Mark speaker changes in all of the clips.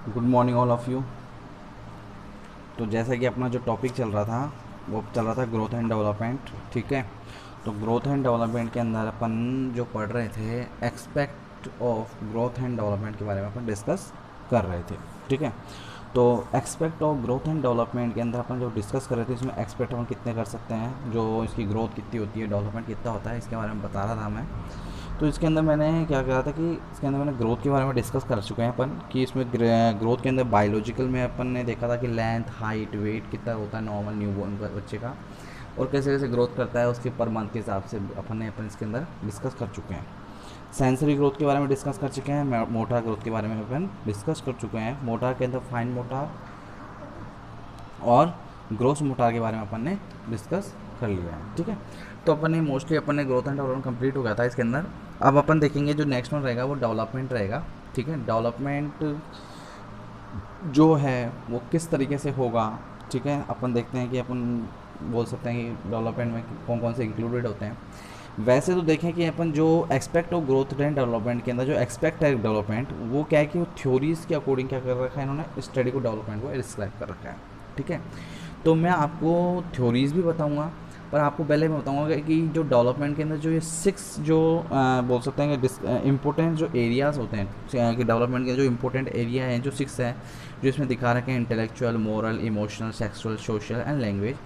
Speaker 1: Good morning all of you. तो जैसा कि अपना जो टॉपिक चल रहा था वो चल रहा था ग्रोथ एंड डेवलपमेंट। ठीक है। तो ग्रोथ एंड डेवलपमेंट के अंदर अपन जो पढ़ रहे थे expect of growth and development के बारे में अपन डिस्कस कर रहे थे। ठीक है। तो expect of growth and development के अंदर अपन जो डिस्कस कर रहे थे इसमें एक्सपेक्ट अपन कितने कर सकते हैं, जो इसकी ग्रोथ कितनी होती है, डेवलपमेंट कितना होता है, इसके बारे में बता रहा था मैं। तो इसके अंदर मैंने क्या कहा था कि इसके अंदर मैंने ग्रोथ के बारे में डिस्कस कर चुके हैं अपन कि इसमें ग्रोथ के अंदर बायोलॉजिकल में अपन ने देखा था कि लेंथ, हाइट, वेट कितना होता है नॉर्मल न्यूबॉर्न बच्चे का, और कैसे कैसे ग्रोथ करता है उसके पर मंथ के हिसाब से अपन इसके अंदर डिस्कस कर चुके हैं। सेंसरी ग्रोथ के बारे में डिस्कस कर चुके हैं। मोटार ग्रोथ के बारे में अपन डिस्कस कर चुके हैं। मोटार के अंदर फाइन मोटार और ग्रोस मोटार के बारे में अपन ने डिस्कस कर लिया है। ठीक है। तो अपन ने मोस्टली अपन ने ग्रोथ एंड डेवलपमेंट कंप्लीट हो गया था इसके अंदर। अब अपन देखेंगे जो नेक्स्ट वन रहेगा वो डेवलपमेंट रहेगा। ठीक है। डेवलपमेंट जो है वो किस तरीके से होगा। ठीक है। अपन देखते हैं कि अपन बोल सकते हैं कि डेवलपमेंट में कौन कौन से इंक्लूडेड होते हैं। वैसे तो देखें कि अपन जो expect of growth and development के अंदर जो एक्सपेक्ट है डेवलपमेंट वो क्या है कि वो थ्योरीज़ के अकॉर्डिंग क्या कर रखा है इन्होंने, स्टडी को डेवलपमेंट को डिस्क्राइब कर रखा है। ठीक है। तो मैं आपको थ्योरीज़ भी बताऊंगा, पर आपको पहले मैं बताऊंगा कि जो डेवलपमेंट के अंदर जो ये 6 जो बोल सकते हैं कि इम्पोर्टेंट जो एरियाज़ होते हैं कि डेवलपमेंट के जो इम्पोर्टेंट एरिया हैं जो 6 है जो इसमें दिखा रखे हैं, intellectual, moral, emotional, sexual, social and language.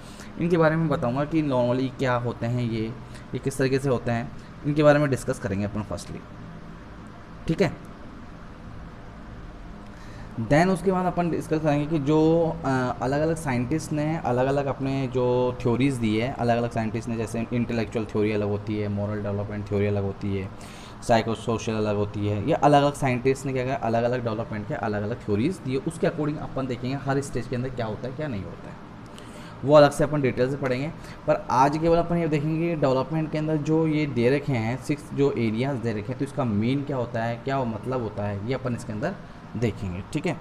Speaker 1: इनके बारे में बताऊंगा कि नॉर्मली क्या होते हैं, ये किस तरीके से होते हैं, इनके बारे में डिस्कस करेंगे अपन फर्स्टली। ठीक है। देन उसके बाद अपन डिस्कस करेंगे कि जो अलग अलग साइंटिस्ट ने अलग अलग अपने जो थ्योरीज़ दी है, अलग अलग साइंटिस्ट ने, जैसे इंटेलेक्चुअल थ्योरी अलग होती है, मॉरल डेवलपमेंट थ्योरी अलग होती है, साइको सोशल अलग होती है, ये अलग अलग साइंटिस्ट ने क्या किया, अलग अलग डेवलपमेंट के अलग अलग थ्योरीज़ दी है। उसके अकॉर्डिंग अपन देखेंगे हर स्टेज के अंदर क्या होता है क्या नहीं होता है, वो अलग से अपन डिटेल से पढ़ेंगे। पर आज केवल अपन ये देखेंगे कि डेवलपमेंट के अंदर जो ये दे रखे हैं 6 जो एरियाज़ दे रखे हैं, तो इसका मेन क्या होता है, क्या वो मतलब होता है, ये अपन इसके अंदर देखेंगे। ठीक है।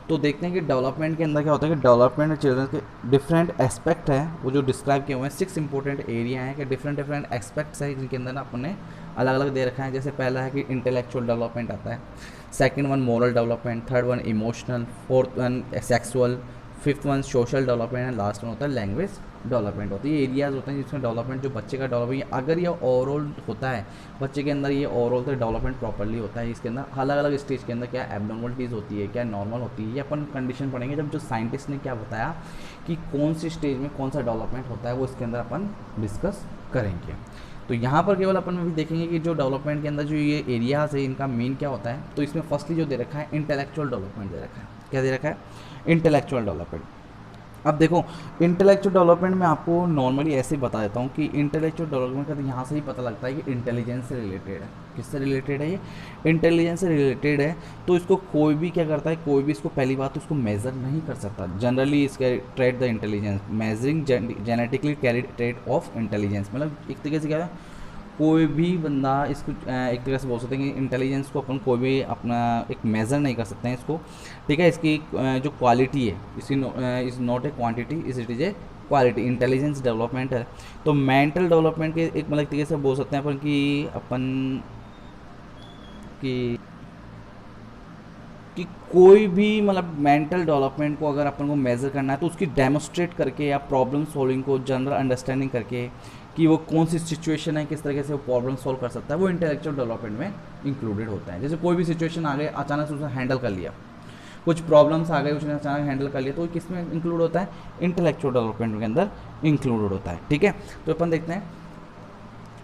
Speaker 1: तो देखते हैं कि डेवलपमेंट के अंदर क्या होता है कि डेवलपमेंट चिल्ड्रन के डिफरेंट एस्पेक्ट है वो जो डिस्क्राइब किए हुए हैं, 6 इंपॉर्टेंट एरिया हैं कि डिफरेंट डिफरेंट एस्पेक्ट्स है जिनके अंदर ना अपन ने अलग अलग दे रखा है। जैसे पहला है कि इंटेलेक्चुअल डेवलपमेंट आता है, second one moral development, third one emotional, fourth one sexual, fifth one social development and last one होता है लैंग्वेज डेवलपमेंट। होती है ये एरियाज़ होते हैं जिसमें डेवलपमेंट जो बच्चे का डेवलपमेंट, अगर ये ओवरऑल होता है बच्चे के अंदर, ये ओवरऑल तो डेवलपमेंट प्रॉपर्ली होता है। इसके अंदर अलग अलग स्टेज के अंदर क्या एबनॉर्मलिटीज़ होती है, क्या नॉर्मल होती है, ये अपन कंडीशन पढ़ेंगे जब जो साइंटिस्ट ने क्या बताया कि कौन सी स्टेज में कौन सा डेवलपमेंट होता है, वो इसके अंदर अपन डिस्कस करेंगे। तो यहाँ पर केवल अपन अभी देखेंगे कि जो डेवलपमेंट के अंदर जो ये एरियाज़ है इनका मेन क्या होता है। तो इसमें फर्स्टली जो दे रखा है इंटेलेक्चुअल डेवलपमेंट दे रखा है। क्या दे रखा है? Intellectual development. अब देखो, इंटेलेक्चुअल डेवलपमेंट में आपको नॉर्मली ऐसे ही बता देता हूँ कि इंटेलेक्चुअल डेवलपमेंट का तो यहाँ से ही पता लगता है कि इंटेलिजेंस से रिलेटेड है। किससे रिलेटेड है ये? इंटेलिजेंस से रिलेटेड है। तो इसको कोई भी क्या करता है, कोई भी इसको पहली बात तो इसको मेज़र नहीं कर सकता। जनरली इसके trade the intelligence, measuring genetically carried trade off intelligence, मतलब एक तरीके से क्या है, कोई भी बंदा इसको एक तरह से बोल सकते हैं कि इंटेलिजेंस को अपन कोई भी अपना एक मेज़र नहीं कर सकते हैं इसको। ठीक है। इसकी जो क्वालिटी है इसकी is not a quantity, it is a quality. Intelligence development है। तो मेंटल डेवलपमेंट के एक मतलब तरीके से बोल सकते हैं अपन कि कि कोई भी मतलब मेंटल डेवलपमेंट को अगर अपन को मेज़र करना है तो उसकी डेमोस्ट्रेट करके या प्रॉब्लम सॉल्विंग को जनरल अंडरस्टैंडिंग करके कि वो कौन सी सिचुएशन है, किस तरीके से वो प्रॉब्लम सॉल्व कर सकता है, वो इंटेलेक्चुअल डेवलपमेंट में इंक्लूडेड होता है। जैसे कोई भी सिचुएशन आ गई, अचानक से उसने हैंडल कर लिया, कुछ प्रॉब्लम्स आ गए उसने अचानक हैंडल कर लिया, तो किस में इंक्लूड होता है? इंटेलेक्चुअल डेवलपमेंट के अंदर इंक्लूडेड होता है। ठीक है। तो अपन देखते हैं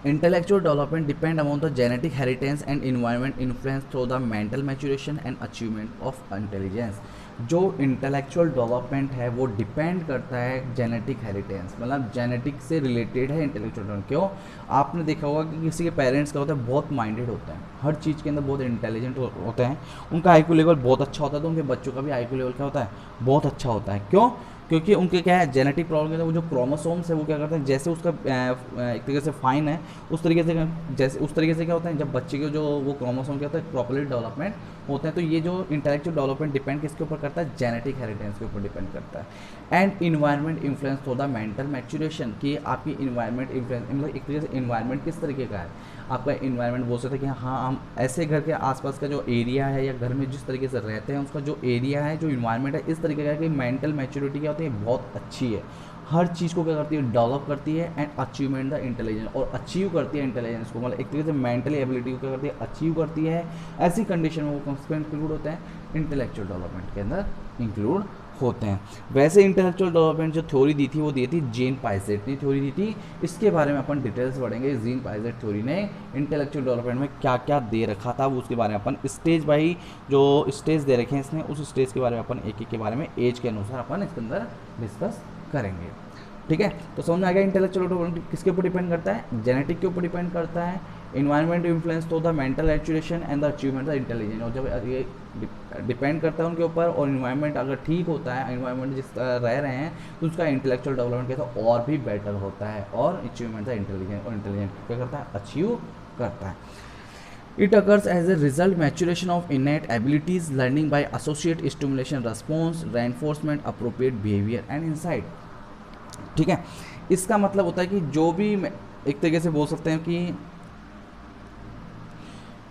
Speaker 1: intellectual development depend upon the genetic heritage and environment influence through the mental maturation and achievement of intelligence। जो इंटेलेक्चुअल डेवलपमेंट है वो डिपेंड करता है जेनेटिक हेरिटेज, मतलब जेनेटिक से रिलेटेड है इंटेलेक्चुअल डेवलपमेंट। क्यों? आपने देखा होगा कि किसी के पेरेंट्स का होता है बहुत माइंडेड होता है, हर चीज़ के अंदर बहुत इंटेलिजेंट होते हैं, उनका आईक्यू लेवल बहुत अच्छा होता है, तो उनके बच्चों का भी आईक्यू लेवल क्या होता है? बहुत अच्छा होता है। क्यों? क्योंकि उनके क्या है जेनेटिक प्रॉब्लम के अंदर वो जो क्रोमोसोम्स है वो क्या करते हैं, जैसे उसका एक तरीके से फाइन है उस तरीके से, जैसे उस तरीके से क्या होता है जब बच्चे के जो वो क्रोमोसोम क्या होता है प्रॉपर्ली डेवलपमेंट होते हैं। तो ये जो इंटेलेक्चुअल डेवलपमेंट डिपेंड किसके ऊपर करता है, जेनेटिक हेरिटेंस के ऊपर डिपेंड करता है। And environment influence for the mental maturation, कि आपकी इन्वायरमेंट इन्फ्लुएंस मतलब एक तरीके से इन्वायरमेंट किस तरीके का है, आपका इन्वायरमेंट बोल सकते हैं कि हाँ हम ऐसे घर के आसपास का जो एरिया है या घर में जिस तरीके से रहते हैं उसका जो एरिया है जो इन्वायरमेंट है इस तरीके का है कि मेंटल मैच्योरिटी क्या होती है बहुत अच्छी है, हर चीज़ को क्या करती है डेवलप करती है एंड अचीवमेंट द इंटेलिजेंस, और अचीव करती है इंटेलिजेंस को, मतलब एक तरीके से मेंटली एबिलिटी को क्या करती है अचीव करती है। ऐसी कंडीशन में वो कॉन्सेप्ट इंक्लूड होते हैं इंटेलेक्चुअल डेवलपमेंट के अंदर इंक्लूड होते हैं। वैसे इंटेलेक्चुअल डेवलपमेंट जो थ्योरी दी थी वो दी थी जेन पाइजेट ने थ्योरी दी थी। इसके बारे में अपन डिटेल्स पढ़ेंगे, जेन पाइजेट थ्योरी ने इंटेलेक्चुअल डेवलपमेंट में क्या क्या दे रखा था वो उसके बारे में अपन स्टेज बाई जो स्टेज दे रखे हैं इसने उस स्टेज के बारे में अपन एक एक के बारे में एज के अनुसार अपन इसके अंदर डिस्कस करेंगे। ठीक है, तो समझ में आ गया इंटेलेक्चुअल डेवलपमेंट किसके ऊपर डिपेंड करता है, जेनेटिक के ऊपर डिपेंड करता है, इन्वायरमेंट इन्फ्लुएंस तो the mental education and the achievement the intelligence, और जब ये डिपेंड करता है उनके ऊपर और इन्वायरमेंट अगर ठीक होता है, इन्वायरमेंट जिस तरह रह रहे हैं तो उसका इंटेलेक्चुअल डेवलपमेंट कैसा और भी बेटर होता है और अचीवमेंट द इंटेलिजेंस, और इंटेलिजेंस क्या करता है अचीव करता है। It occurs as a result maturation of innate abilities, learning by associate stimulation response, reinforcement, appropriate behavior and insight। ठीक है, इसका मतलब होता है कि जो भी एक तरीके से बोल सकते हैं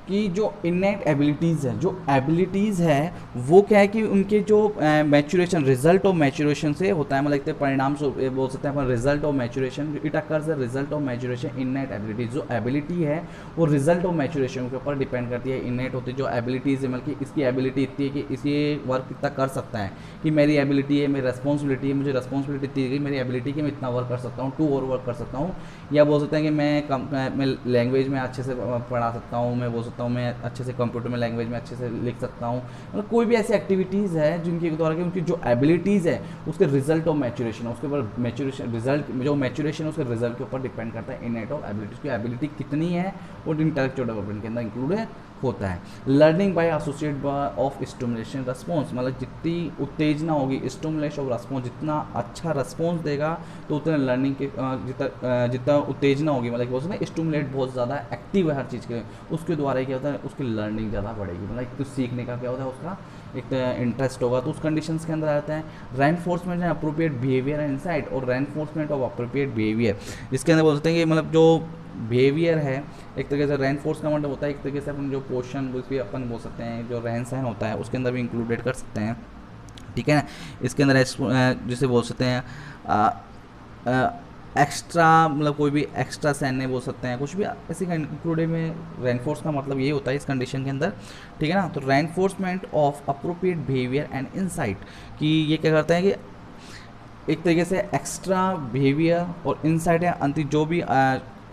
Speaker 1: कि जो इनेट एबिलिटीज़ है, जो एबिलिटीज़ है वो क्या है कि उनके जो मैचुरेशन रिजल्ट ऑफ मैचुरेशन से होता है, मतलब परिणाम बोल सकते हैं अपन result of maturation. It occurs the result of maturation innate abilities, जो एबिलिटी है वो रिजल्ट ऑफ मैचुरेशन के ऊपर डिपेंड करती है। इनेट होती है जो एबिलिटीज़ है, मतलब कि इसकी एबिलिटी इतनी है कि इसी वर्क इतना कर सकता है, कि मेरी एबिलिटी है, मेरी रिस्पॉन्सिबिलिटी है, मुझे रिस्पॉन्सिबिलिटी दी गई, मेरी एबिलिटी कि मैं इतना वर्क कर सकता हूँ, 2 और वर्क कर सकता हूँ। या बोल सकते हैं कि मैं लैंग्वेज में अच्छे से पढ़ा सकता हूँ, मैं बोल सकता हूँ मैं अच्छे से कंप्यूटर में लैंग्वेज में अच्छे से लिख सकता हूँ, मतलब कोई भी ऐसी एक्टिविटीज़ है जिनके द्वारा कि उनकी जो एबिलिटीज़ है उसके रिजल्ट ऑफ मैचुरेशन, उसके ऊपर मैचुरेशन रिजल्ट जो मैचुरेशन है उसके रिजल्ट के ऊपर डिपेंड करता है इनेट ऑफ एबिलिटीज की एबिलिटी कितनी है वो इंटेलेक्चुअल डेवलपमेंट के अंदर इंक्लूड होता है। Learning by associate of stimulation response, मतलब जितनी उत्तेजना होगी स्टिमुलेशन ऑफ रिस्पॉन्स, जितना अच्छा रिस्पॉन्स देगा तो उतना लर्निंग के जितना उत्तेजना होगी, मतलब बोल सकते हैं स्टिमुलेट बहुत ज़्यादा एक्टिव है हर चीज़ के, उसके द्वारा क्या होता है उसकी लर्निंग ज़्यादा बढ़ेगी, मतलब कुछ सीखने का क्या होता है उसका एक इंटरेस्ट होगा, तो उस कंडीशंस के अंदर आता है। Reinforcement and appropriate behaviour and insight, और रेनफोर्समेंट ऑफ अप्रोप्रिएट बिहेवियर जिसके अंदर बोल सकते हैं कि मतलब जो बिहेवियर है एक तरीके से रेनफोर्स का मतलब होता है एक तरीके से अपन जो पोर्शन भी अपन बोल सकते हैं जो रहन सहन होता है उसके अंदर भी इंक्लूडेड कर सकते हैं। ठीक है ना, इसके अंदर जिसे बोल सकते हैं एक्स्ट्रा, मतलब कोई भी एक्स्ट्रा सैन्य बोल सकते हैं, कुछ भी ऐसी इंक्लूडेड में रेनफोर्स का मतलब ये होता है इस कंडीशन के अंदर। ठीक है ना, तो reinforcement of appropriate behaviour and insight, कि ये क्या करता है कि एक तरीके से एक्स्ट्रा बिहेवियर और इनसाइट है अंतिम जो भी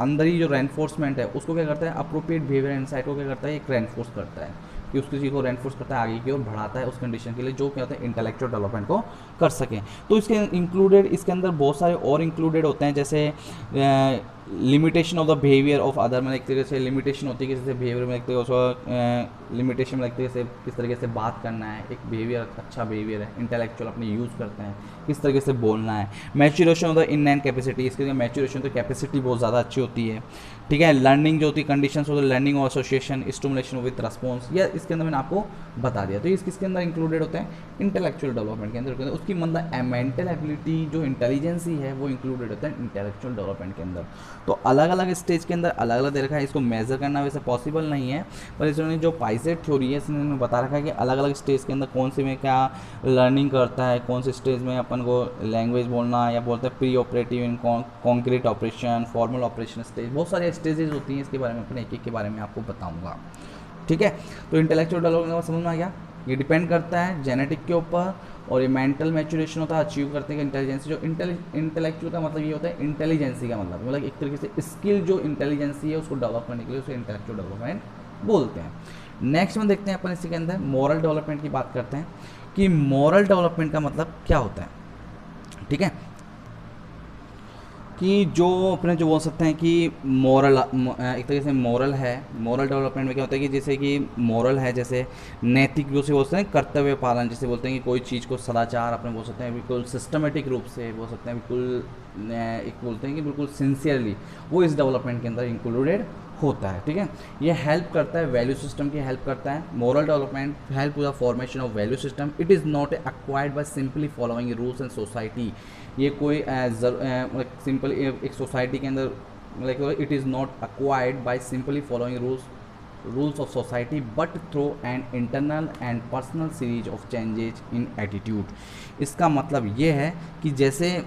Speaker 1: अंदर ही जो रेनफोर्समेंट है उसको क्या करता है अप्रोप्रिएट बिहेवियर इनसाइट को क्या करता है एक रेनफोर्स करता है, कि उस किसी को रेनफोर्स करता है आगे की ओर बढ़ाता है उस कंडीशन के लिए जो क्या होता है इंटेलेक्चुअल डेवलपमेंट को कर सकें। तो इसके इंक्लूडेड इसके अंदर बहुत सारे और इंक्लूडेड होते हैं, जैसे limitation of the behaviour of other, मतलब एक तरीके से लिमिटेशन होती है कि जैसे बिहेवियर में एक तरीके से लिमिटेशन में एक तरीके से किस तरीके से बात करना है, एक बिहेवियर अच्छा बिहेवियर है इंटेलेक्चुअल अपने यूज़ करते हैं, किस तरीके से बोलना है। Maturation of the in hand capacity, इसके मैच्योरेशन तो कैपेसिटी बहुत ज़्यादा अच्छी होती है। ठीक है, लर्निंग जो होती है कंडीशंस होती है लर्निंग और एसोसिएशन स्टिमुलेशन विद रिस्पॉन्स, या इसके अंदर मैंने आपको बता दिया। तो इस किसके अंदर इंक्लूडेड होते हैं इंटेलेक्चुअल डेवलपमेंट के अंदर, उसकी मतलब मेंटल एबिलिटी जो इंटेलिजेंसी है वो इंक्लूडेड होता है इंटेलेक्चुअल डेवलपमेंट के अंदर। तो अलग अलग स्टेज के अंदर अलग अलग दे रखा है, इसको मेजर करना वैसे पॉसिबल नहीं है, पर इसमें जो पाइजेट थ्योरी है इसने बता रखा है कि अलग अलग स्टेज के अंदर कौन से में क्या लर्निंग करता है, कौन से स्टेज में अपन को लैंग्वेज बोलना या बोलते हैं pre operative in concrete operation formal operation stage, बहुत सारी स्टेजेस होती हैं, इसके बारे में अपने एक एक के बारे में आपको बताऊंगा। ठीक है, तो इंटेलेक्चुअल डेवलपमेंट समझ में आ गया, ये डिपेंड करता है जेनेटिक के ऊपर, और ये मेंटल मैच्योरेशन होता है अचीव करते हैं इंटेलिजेंसी। जो इंटेलेक्चुअल का मतलब ये होता है इंटेलिजेंसी का मतलब एक तरीके से स्किल जो इंटेलिजेंसी है उसको डेवलप करने के लिए उसे इंटेलेक्चुअल डेवलपमेंट बोलते हैं। नेक्स्ट में देखते हैं अपन इसी के अंदर मॉरल डेवलपमेंट की बात करते हैं कि मॉरल डेवलपमेंट का मतलब क्या होता है। ठीक है, कि जो अपने जो बोल सकते हैं कि मोरल एक तरीके से मोरल है। मोरल डेवलपमेंट में क्या होता है कि जैसे कि मोरल है, जैसे नैतिक रूप से बोलते हैं, कर्तव्य पालन, जैसे बोलते हैं कि कोई चीज़ को सदाचार अपने बोल सकते हैं बिल्कुल सिस्टमेटिक रूप से बोल सकते हैं, बिल्कुल एक बोलते हैं कि बिल्कुल सिंसियरली, वो इस डेवलपमेंट के अंदर इंक्लूडेड होता है। ठीक है, ये हेल्प करता है, वैल्यू सिस्टम की हेल्प करता है। Moral development help to the formation of value system. It is not acquired by simply following rules and society. ये कोई सिंपल एक सोसाइटी के अंदर like it is not acquired by simply following rules of society but through an internal and personal series of changes in attitude. इसका मतलब ये है कि जैसे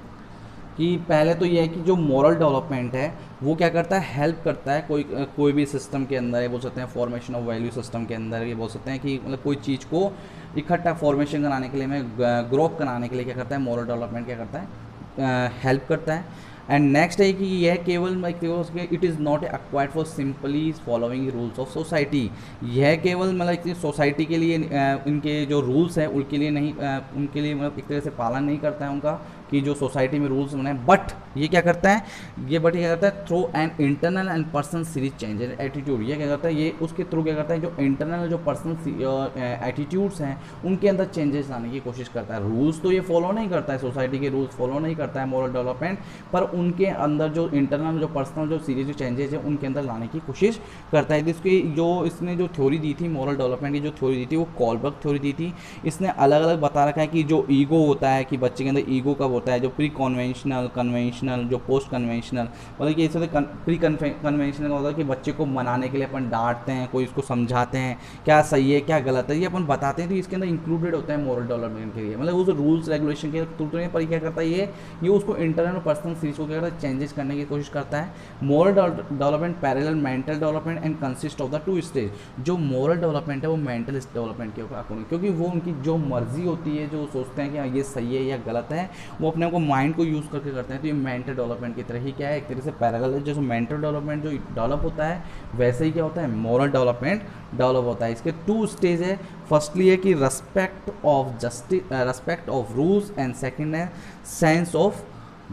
Speaker 1: कि पहले तो ये है कि जो मॉरल डेवलपमेंट है वो क्या करता है, हेल्प करता है कोई भी सिस्टम के अंदर, ये बोल सकते हैं फॉर्मेशन ऑफ वैल्यू सिस्टम के अंदर, ये बोल सकते हैं कि मतलब कोई चीज़ को इकट्ठा फॉर्मेशन कराने के लिए, में ग्रोथ कराने के लिए क्या करता है, मॉरल डेवलपमेंट क्या करता है, हेल्प करता है। एंड नेक्स्ट है कि यह केवल it is not acquired for simply following rules of society. यह केवल मतलब सोसाइटी के लिए इनके जो रूल्स हैं उनके लिए नहीं, उनके लिए मतलब एक तरह से पालन नहीं करता है उनका, कि जो सोसाइटी में रूल्स बने, बट ये क्या करता है, ये बट क्या करता है through an internal and personal series change in attitude. ये क्या करता है, ये उसके थ्रू क्या करता है, जो इंटरनल जो पर्सनल एटीट्यूड्स हैं उनके अंदर चेंजेस लाने की कोशिश करता है। रूल्स तो ये फॉलो नहीं करता है, सोसाइटी के रूल्स फॉलो नहीं करता है मॉरल डेवलपमेंट, पर उनके अंदर जो इंटरनल जो पर्सनल जो सीरीज जो चेंजेस है उनके अंदर लाने की कोशिश करता है। इसकी जो इसने जो थ्योरी दी थी, मॉरल डेवलपमेंट की जो थ्योरी दी थी, वो कॉलबर्ग थ्योरी दी थी। इसने अलग अलग बता रखा है कि जो ईगो होता है, कि बच्चे के अंदर ईगो कब होता है, जो प्री कन्वेंशनल, कन्वेंशनल, जो पोस्ट कन्वेंशनल, मतलब कि इससे प्री कन्वेंशनल होता है कि बच्चे को मनाने के लिए अपन डांटते हैं, कोई इसको समझाते हैं क्या सही है क्या गलत है, ये अपन बताते हैं, तो इसके अंदर इंक्लूडेड होता है मॉरल डेवलपमेंट के लिए, मतलब उस रूल्स रेगुलेशन के थ्रू तो नहीं, पर क्या करता है ये उसको इंटरनल और पर्सनल सीरीज को क्या करता है, चेंजेस करने की कोशिश करता है। Moral development parallel mental development and consist of the two stage. जो मॉरल डेवलपमेंट है वो मेंटल डेवलपमेंट के अकॉर्डिंग, क्योंकि वो उनकी जो मर्जी होती है, जो सोचते हैं कि हाँ ये सही है या गलत है, वो अपने को माइंड को यूज़ करके करते हैं। तो ये मेंटल डेवलपमेंट की तरह ही क्या है, एक तरह से पैरेलल है। जैसे मेंटल डेवलपमेंट जो डेवलप होता है, वैसे ही क्या होता है, मॉरल डेवलपमेंट डेवलप होता है। इसके टू स्टेज है। फर्स्टली है कि respect of justice, respect of rules, and second है सेंस ऑफ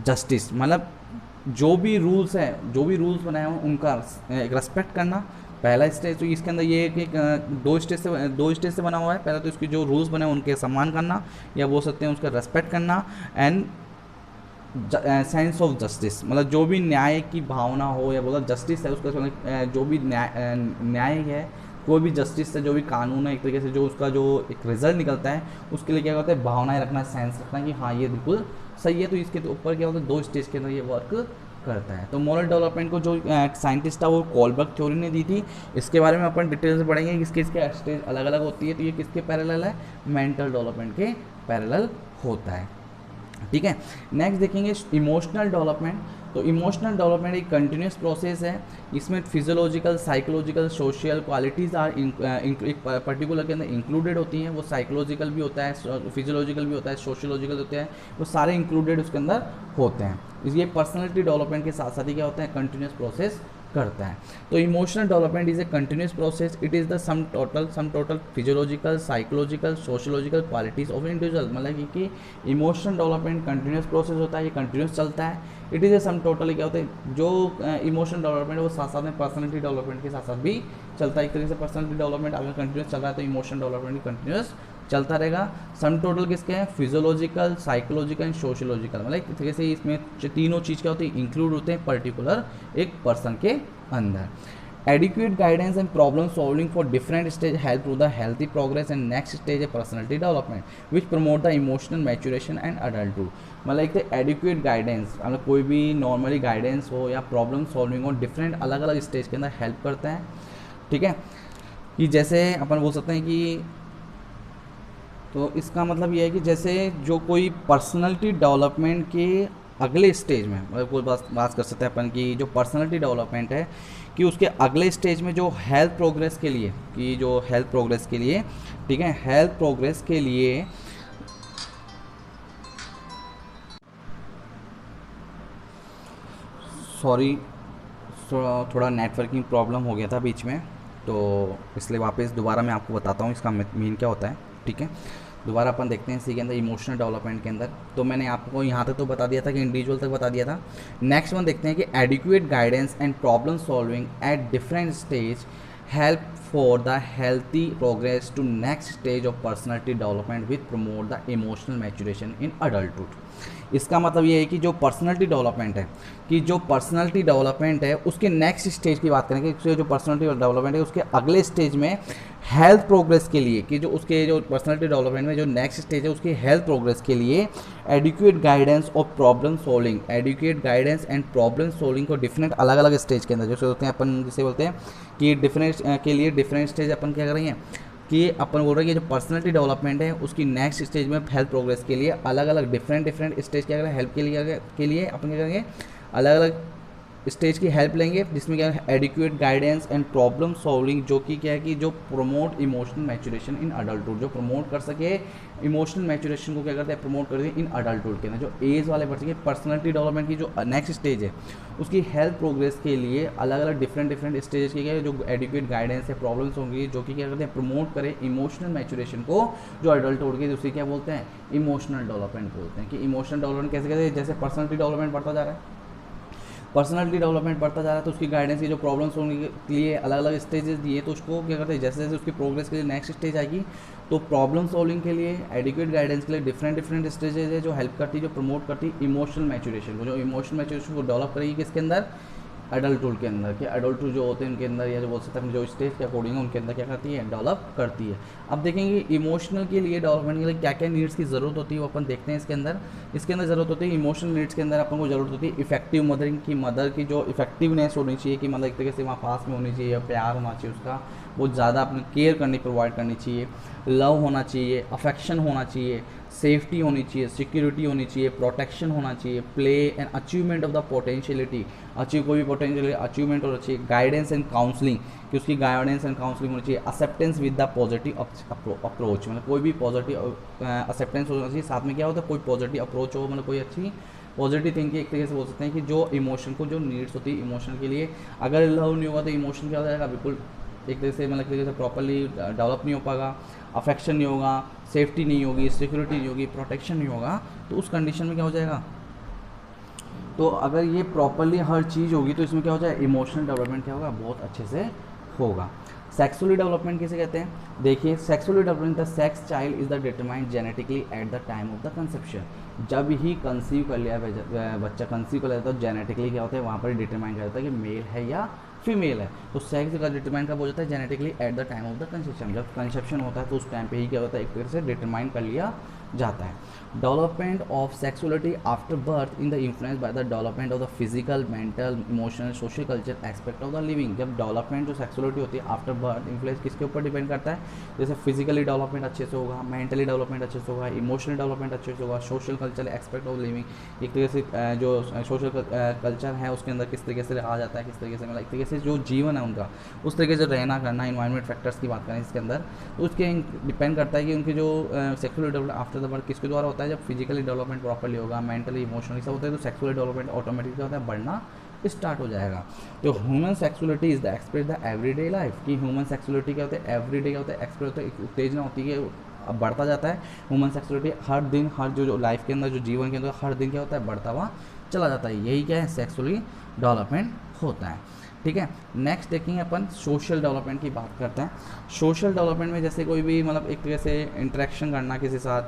Speaker 1: जस्टिस। मतलब जो भी रूल्स हैं, जो भी रूल्स बनाए हैं उनका रेस्पेक्ट करना, पहला स्टेज। तो इसके अंदर ये है कि दो स्टेज से बना हुआ है। पहला तो इसके जो रूल्स बने हैं उनके सम्मान करना, या बोल सकते हैं उसका रेस्पेक्ट करना, एंड सेंस ऑफ जस्टिस, मतलब जो भी न्याय की भावना हो, या बोला जस्टिस है उसका जो भी न्याय है, कोई भी जस्टिस है, जो भी कानून है, एक तरीके से जो उसका जो एक रिजल्ट निकलता है उसके लिए क्या होता है, भावनाएं रखना, सेंस रखना कि हाँ ये बिल्कुल सही है। तो इसके ऊपर क्या होता है, दो स्टेज के अंदर ये वर्क करता है। तो मॉरल डेवलपमेंट को जो साइंटिस्ट था वो कॉलबर्ग थ्योरी ने दी थी। इसके बारे में अपन डिटेल से पढ़ेंगे, इसके स्टेज अलग अलग होती है। तो ये किसके पैरेलल है, मेंटल डेवलपमेंट के पैरेलल होता है। ठीक है, नेक्स्ट देखेंगे इमोशनल डेवलपमेंट। तो इमोशनल डेवलपमेंट एक कंटिन्यूस प्रोसेस है। इसमें physiological, psychological, social qualities are एक पर्टिकुलर के अंदर इंक्लूडेड होती हैं। वो साइकोलॉजिकल भी होता है, फिजियोलॉजिकल भी होता है, सोशोलॉजिकल होते हैं, वो सारे इंक्लूडेड उसके अंदर होते हैं। ये पर्सनैलिटी डेवलपमेंट के साथ साथ ही क्या होता है, कंटिन्यूस प्रोसेस करता है। तो emotional development is a continuous process. It is the sum total physiological, psychological, sociological qualities of individual. मतलब कि इमोशनल डेवलपमेंट कंटिन्यूस प्रोसेस होता है, ये कंटिन्यूस चलता है। It is a sum total क्या होता है, जो इमोशनल डेवलपमेंट है वो साथ साथ में पर्सनैलिटी डेवलपमेंट के साथ साथ भी चलता है। एक तरीके से पर्सनैलिटी डेवलपमेंट अगर कंटिन्यूस चल रहा है तो इमोशनल डेवलपमेंट कंटिन्यूस चलता रहेगा। सम टोटल किसके हैं, फिजियोलॉजिकल, साइकोलॉजिकल एंड सोशोलॉजिकल। मतलब एक तरीके से इसमें तीनों चीज़ क्या होती है, इंक्लूड होते हैं पर्टिकुलर एक पर्सन के अंदर। Adequate guidance and problem solving for different stage help to the healthy progress, and next stage है personality development which promote the emotional maturation and adulthood। मतलब एक तो एडिक्वेट गाइडेंस, मतलब कोई भी नॉर्मली गाइडेंस हो या प्रॉब्लम सॉल्विंग हो, डिफरेंट अलग अलग स्टेज के अंदर हेल्प करता है। ठीक है, कि जैसे अपन बोल सकते हैं कि, तो इसका मतलब ये है कि जैसे जो कोई पर्सनैलिटी डेवलपमेंट के अगले स्टेज में, मतलब कोई बात कर सकते हैं अपन की जो पर्सनैलिटी डेवलपमेंट है, कि उसके अगले स्टेज में जो हेल्थ प्रोग्रेस के लिए, कि जो हेल्थ प्रोग्रेस के लिए, ठीक है, हेल्थ प्रोग्रेस के लिए सॉरी थोड़ा नेटवर्किंग प्रॉब्लम हो गया था बीच में, तो इसलिए वापस दोबारा मैं आपको बताता हूँ इसका मीन क्या होता है। ठीक है, दोबारा अपन देखते हैं इसी के अंदर इमोशनल डेवलपमेंट के अंदर। तो मैंने आपको यहाँ तक तो बता दिया था कि इंडिविजुअल तक बता दिया था। नेक्स्ट वन देखते हैं कि adequate guidance and problem solving at different stage help for the healthy progress to next stage of personality development with promote the emotional maturation in adulthood। इसका मतलब ये है कि जो पर्सनालिटी डेवलपमेंट है, कि जो पर्सनालिटी डेवलपमेंट है उसके नेक्स्ट स्टेज की बात करें कि जो पर्सनालिटी डेवलपमेंट है उसके अगले स्टेज में हेल्थ प्रोग्रेस के लिए, कि जो उसके जो पर्सनालिटी डेवलपमेंट में जो नेक्स्ट स्टेज है उसकी हेल्थ प्रोग्रेस के लिए एडुकेट गाइडेंस और problem solving, educate guidance and problem solving को डिफरेंट अलग अलग स्टेज के अंदर जैसे होते हैं अपन जिसे बोलते हैं कि डिफरेंट के लिए डिफरेंट स्टेज अपन क्या कर रहे हैं कि अपन बोल रहे हैं कि जो पर्सनालिटी डेवलपमेंट है उसकी नेक्स्ट स्टेज में हेल्थ प्रोग्रेस के लिए अलग अलग डिफरेंट स्टेज क्या करें हेल्प के लिए अपन क्या करेंगे अलग अलग स्टेज की हेल्प लेंगे, जिसमें क्या है adequate guidance and problem solving, जो कि क्या है कि जो प्रमोट इमोशनल मैच्योरेशन इन अडल्टहुड, जो प्रमोट कर सके इमोशनल मैच्योरेशन को क्या करते हैं प्रमोट करते हैं इन अडल्टहुड के अंदर। जो एज वाले बच्चे की पर्सनालिटी डेवलपमेंट की जो नेक्स्ट स्टेज है उसकी हेल्थ प्रोग्रेस के लिए अलग अलग डिफरेंट स्टेज के क्या है जो एडिक्वेट गाइडेंस है प्रॉब्लम्स होंगी जो कि क्या करते हैं प्रमोट करें इमोशनल मैच्योरेशन को जो अडल्टहुड की, उसे क्या बोलते हैं इमोशनल डेवलपमेंट बोलते हैं। कि इमोशनल डेवलपमेंट कैसे कहते हैं, जैसे पर्सनालिटी डेवलपमेंट बढ़ता जा रहा है, पर्सनालिटी डेवलपमेंट बढ़ता जा रहा है तो उसकी गाइडेंस की जो प्रॉब्लम्स होने के लिए अलग अलग स्टेजेस दिए, तो उसको क्या करते हैं जैसे जैसे उसकी प्रोग्रेस के लिए नेक्स्ट स्टेज आएगी तो प्रॉब्लम सॉल्विंग के लिए एडिक्वेट गाइडेंस के लिए डिफरेंट स्टेजेस है जो हेल्प करती है, जो प्रमोट करती है इमोशनल मैच्योरेशन को, जो इमोशनल मैच्योरेशन को डेवलप करेगी किसके अंदर अडल्टहुड के अंदर, कि अडल्टहुड जो होते हैं उनके अंदर या जो बोल सकते हैं जो स्टेज के अकॉर्डिंग है उनके अंदर क्या करती है डेवलप करती है। अब देखेंगे इमोशनल के लिए डेवलपमेंट के लिए क्या क्या नीड्स की ज़रूरत होती है वो अपन देखते हैं इसके अंदर ज़रूरत होती है इमोशनल नीड्स के अंदर अपन को ज़रूरत होती है इफेक्टिव मदरिंग की, मदर की जो इफेक्टिवनेस होनी चाहिए कि मतलब एक तरीके से वहाँ पास में होनी चाहिए, प्यार होना चाहिए उसका, बहुत ज़्यादा अपनी केयर प्रोवाइड करनी चाहिए, लव होना चाहिए, अफेक्शन होना चाहिए, सेफ्टी होनी चाहिए, सिक्योरिटी होनी चाहिए, प्रोटेक्शन होना चाहिए, play and achievement of the potentiality, कोई भी पोटेंशियल अचीवमेंट होना चाहिए, गाइडेंस एंड काउंसलिंग कि उसकी गाइडेंस एंड काउंसलिंग होनी चाहिए, acceptance with the positive approach, मतलब कोई भी पॉजिटिव एक्सेप्टेंस होना चाहिए, साथ में क्या होता है कोई पॉजिटिव अप्रोच हो, मतलब कोई अच्छी पॉजिटिव थिंकिंग एक तरीके से बोल सकते हैं कि जो इमोशन को जो नीड्स होती है इमोशन के लिए, अगर लव नहीं होगा तो इमोशन क्या हो जाएगा बिल्कुल एक तरीके से मतलब तरीके से प्रॉपरली डेवलप नहीं हो पाएगा, अफेक्शन नहीं होगा, सेफ्टी नहीं होगी, सिक्योरिटी नहीं होगी, प्रोटेक्शन नहीं होगा, तो उस कंडीशन में क्या हो जाएगा, तो अगर ये प्रॉपरली हर चीज़ होगी तो इसमें क्या हो जाएगा इमोशनल डेवलपमेंट क्या होगा बहुत अच्छे से होगा। सेक्सुअली डेवलपमेंट किसे कहते हैं, देखिए sexually development the sex child is the determined genetically at the time of the conception, जब ही कंसीव कर लिया बच्चा कंसीव कर लिया तो जेनेटिकली क्या होता है वहाँ पर डिटरमाइन कर जाता है कि मेल है या फीमेल है, तो सेक्स का डिटरमाइन कब हो जाता है genetically at the time of the conception, जब कंसेप्शन होता है तो उस टाइम पे ही क्या होता है एक तरह से डिटरमाइन कर लिया जाता है। Development of sexuality after birth in the influence by the development of the physical mental emotional social culture aspect of the living, जब डेवलपमेंट जो सेक्सुअलिटी होती है आफ्टर बर्थ इन्फ्लुएंस किसके ऊपर डिपेंड करता है, जैसे फिजिकली डेवलपमेंट अच्छे से होगा, मेंटली डेवलपमेंट अच्छे से होगा, इमोशनल डेवलपमेंट अच्छे से होगा, social culture aspect of living एक तरीके से जो सोशल कल्चर है उसके अंदर किस तरीके से आ जाता है, किस तरीके से मतलब एक तरीके से जो जीवन है उनका उस तरीके से रहना करना, इन्वायरमेंट फैक्टर्स की बात करें इसके अंदर तो उसके डिपेंड करता है कि उनकी जो sexual development after the birth किसके द्वारा होता है, जब फिजिकली डेवलपमेंट प्रॉपर्ली होगा, मेंटली इमोशनली सब होता है तो सेक्सुअल डेवलपमेंट ऑटोमेटिक क्या होता है बढ़ना स्टार्ट हो जाएगा। तो human sexuality is the express the everyday life, कि ह्यूमन सेक्सुअलिटी क्या होता है एवरीडे क्या होता है एक्सप्रेस होता है, उत्तेजना होती है अब बढ़ता जाता है, ह्यूमन सेक्सुअलिटी हर दिन हर जो लाइफ के अंदर जो जीवन के अंदर हर दिन क्या होता है बढ़ता हुआ चला जाता है, यही क्या है सेक्सुअली डेवलपमेंट होता है। ठीक है, नेक्स्ट देखेंगे अपन सोशल डेवलपमेंट की बात करते हैं। सोशल डेवलपमेंट में जैसे कोई भी मतलब एक तरह से इंटरेक्शन करना किसी साथ,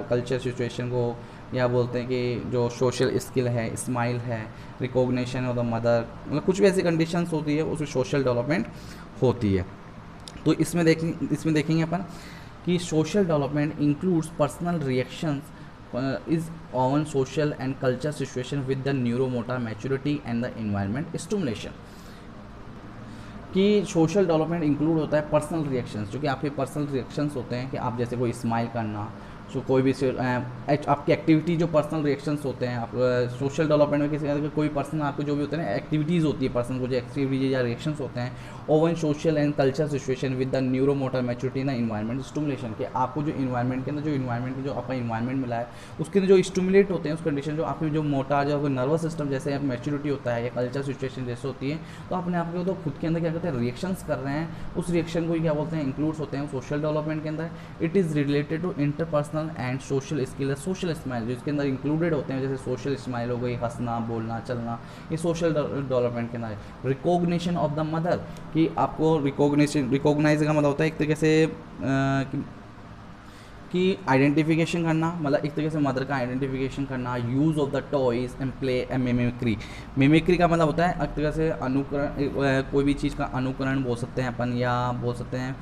Speaker 1: कल्चर सिचुएशन को, या बोलते हैं कि जो सोशल स्किल है, स्माइल है, रिकॉग्निशन ऑफ द मदर, मतलब कुछ भी ऐसी कंडीशंस होती है उसमें सोशल डेवलपमेंट होती है। तो इसमें देखेंगे अपन कि social development includes personal reactions is on social and culture situation with the neuromotor maturity and the environment stimulation, कि सोशल डेवलपमेंट इंक्लूड होता है पर्सनल रिएक्शंस, जो कि आपके पर्सनल रिएक्शंस होते हैं कि आप जैसे कोई स्माइल करना, सो कोई भी आपकी एक्टिविटी जो पर्सनल रिएक्शंस होते हैं, आप सोशल डेवलपमेंट में किसी तरह के कोई पर्सनल आपको जो भी होते हैं ना एक्टिविटीज़ होती है पर्सनल को जो एक्टिविटीज या रिएक्शंस होते हैं, oven social and culture situation with the neuro motor maturity ना इन्वायरमेंट स्टिमुलेशन के आपको जो इन्वायरमेंट के अंदर जो इन्वायरमेंट की जो आपका इन्वायरमेंट मिला है उसके अंदर जो स्टिमुलेट होते हैं उस कंडीशन जो आपकी जो मोटा जो नर्वस सिस्टम जैसे मैच्योरिटी होता है या कल्चर सिचुएशन जैसे होती है, तो अपने आप को तो खुद के अंदर क्या कहते हैं रिएक्शंस कर रहे हैं, उस रिएक्शन को ही क्या बोलते हैं इंक्लूड्स होते हैं सोशल डेवलपमेंट के अंदर। It is related to interpersonal and social skill, social smile जो इसके अंदर इंक्लूडेड होते हैं, जैसे सोशल स्माइल हो गई, हंसना बोलना चलना, ये सोशल डेवलपमेंट के अंदर है। रिकॉग्निशन ऑफ द मदर कि आपको रिकॉग्नाइज का मतलब होता है एक तरीके से कि आइडेंटिफिकेशन करना, मतलब एक तरीके से मदर का आइडेंटिफिकेशन करना। Use of the toys and play and mimicry, mimicry का मतलब होता है एक तरीके से अनुकरण, कोई भी चीज़ का अनुकरण बोल सकते हैं अपन, या बोल सकते हैं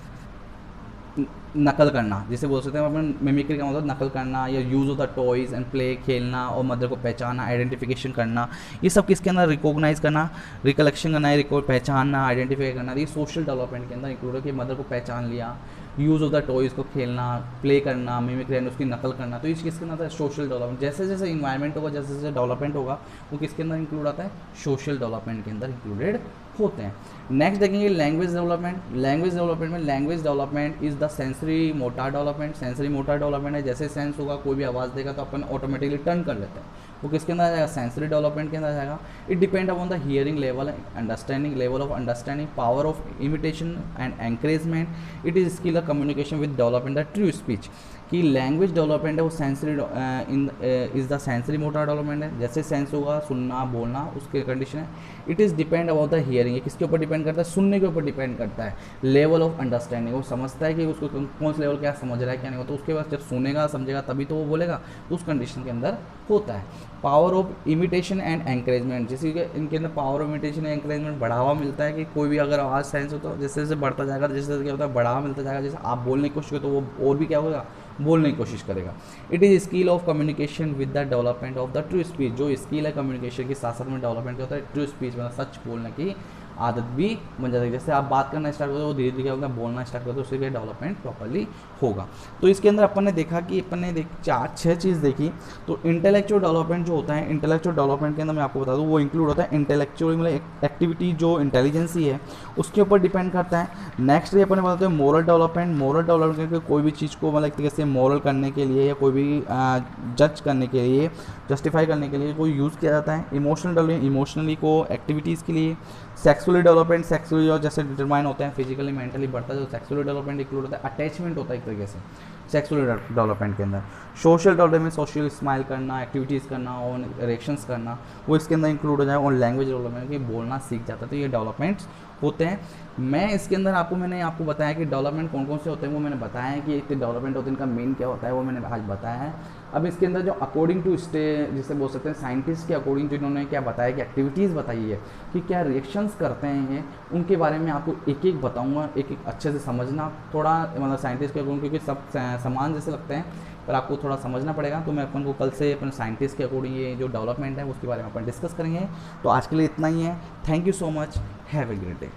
Speaker 1: नकल करना, जिसे बोल सकते हैं अपन मिमिक्री का मतलब नकल करना, या use of the toys and play खेलना, और मदर को पहचानना, आइडेंटिफिकेशन करना, ये सब किसके अंदर रिकॉग्नाइज करना, रिकलेक्शन करना, पहचानना, आइडेंटिफाई करना, ये सोशल डेवलपमेंट के अंदर इंक्लूड है कि मदर को पहचान लिया, यूज़ ऑफ द टॉयज़ को खेलना, प्ले करना, मिमिक्री एंड उसकी नकल करना, तो इस किसके अंदर आता है सोशल डेवलपमेंट। जैसे जैसे इन्वायरमेंट होगा, जैसे जैसे डेवलपमेंट होगा, वो किसके अंदर इंक्लूड आता है सोशल डेवलपमेंट के अंदर इंक्लूडेड होते हैं। नेक्स्ट देखेंगे लैंग्वेज डेवलपमेंट। लैंग्वेज डेवलपमेंट में language development is the sensory motor development. Sensory motor development है, जैसे सेंस होगा, कोई भी आवाज़ देगा तो अपन ऑटोमेटिकली टर्न कर लेते हैं, वो किसके अंदर आ जाएगा सेंसरी डेवलपमेंट के अंदर जाएगा। It depend upon the hearing level, understanding level of understanding, power of imitation and encouragement. It is skill of communication with development the true speech. कि लैंग्वेज डेवलपमेंट है वो sensory is the sensory motor development है, जैसे sense होगा सुनना बोलना उसके condition है। It is depend about the hearing, ये किसके ऊपर डिपेंड करता है सुनने के ऊपर डिपेंड करता है। लेवल ऑफ अंडरस्टैंडिंग, वो समझता है कि उसको कौन सा लेवल क्या समझ रहा है क्या नहीं होता, उसके बाद जब सुनेगा समझेगा तभी तो वो बोलेगा, तो उस कंडीशन के अंदर होता है। Power of imitation and encouragement, जैसे कि इनके अंदर power of imitation and encouragement बढ़ावा मिलता है कि कोई भी अगर आवाज़ सेंस हो तो जैसे जैसे बढ़ता जाएगा, जैसे जैसे क्या होता है बढ़ावा मिलता जाएगा, जैसे आप बोलने की कोशिश करो तो वो और भी क्या होगा बोलने की कोशिश करेगा। It is skill of communication with the development of the true speech, जो स्किल है कम्युनिकेशन के साथ साथ में डेवलपमेंट क्या होता है ट्रू स्पीच, मतलब सच बोलने की आदत भी बन जाती है। जैसे आप बात करना स्टार्ट करते हो धीरे धीरे क्या होगा बोलना स्टार्ट करते हो, उससे भी डेवलपमेंट प्रॉपर्ली होगा। तो इसके अंदर अपन ने देखा कि अपन ने चार छः चीज़ देखी। तो इंटेलेक्चुअल डेवलपमेंट जो होता है, इंटेलेक्चुअल डेवलपमेंट के अंदर मैं आपको बता दूँ वो इंक्लूड होता है इंटेलेक्चुअल मतलब एक्टिविटी जो इंटेलिजेंसी है उसके ऊपर डिपेंड करता है। नेक्स्ट ये अपन ने बताते हैं मोरल डेवलपमेंट। मोरल डेवलपमेंट के कोई भी चीज़ को मतलब एक तरीके से मोरल करने के लिए या कोई भी जज करने के लिए जस्टिफाई करने के लिए कोई यूज़ किया जाता है। इमोशनल डेवलपमेंट इमोशनली को एक्टिविटीज़ के लिए। सेक्सुअली डेवलपमेंट सेक्सुअली जो जैसे डिटरमाइन होते हैं फिजिकली मेंटली बढ़ता है, जो सेक्सुअली डेवलपमेंट इंक्लूड होता है। अटैचमेंट होता है एक तरीके से सेक्सुअल डेवलपमेंट के अंदर। सोशल डेवलपमेंट सोशल स्माइल करना, एक्टिविटीज़ करना और रिएक्शंस करना वो इसके अंदर इंक्लूड हो जाए। और लैंग्वेज डेवलपमेंट की बोलना सीख जाता है, तो ये डेवलपमेंट्स होते हैं। मैं इसके अंदर मैंने आपको बताया कि डेवलपमेंट कौन कौन से होते हैं, वो मैंने बताया है कि एक डेवलपमेंट होते हैं इनका मेन क्या होता है वो मैंने आज बताया है। अब इसके अंदर जो अकॉर्डिंग टू जिसे बोल सकते हैं साइंटिस्ट के अकॉर्डिंग जिन्होंने क्या बताया कि एक्टिविटीज़ बताई है कि क्या रिएक्शंस करते हैं ये, उनके बारे में आपको एक एक बताऊंगा, एक एक अच्छे से समझना थोड़ा मतलब साइंटिस्ट के अकॉर्डिंग, क्योंकि सब समान जैसे लगते हैं पर आपको थोड़ा समझना पड़ेगा। तो मैं अपन को कल से अपन साइंटिस्ट के अकॉर्डिंग ये जो डेवलपमेंट है उसके बारे में अपन डिस्कस करेंगे। तो आज के लिए इतना ही है। Thank you so much, have a great day.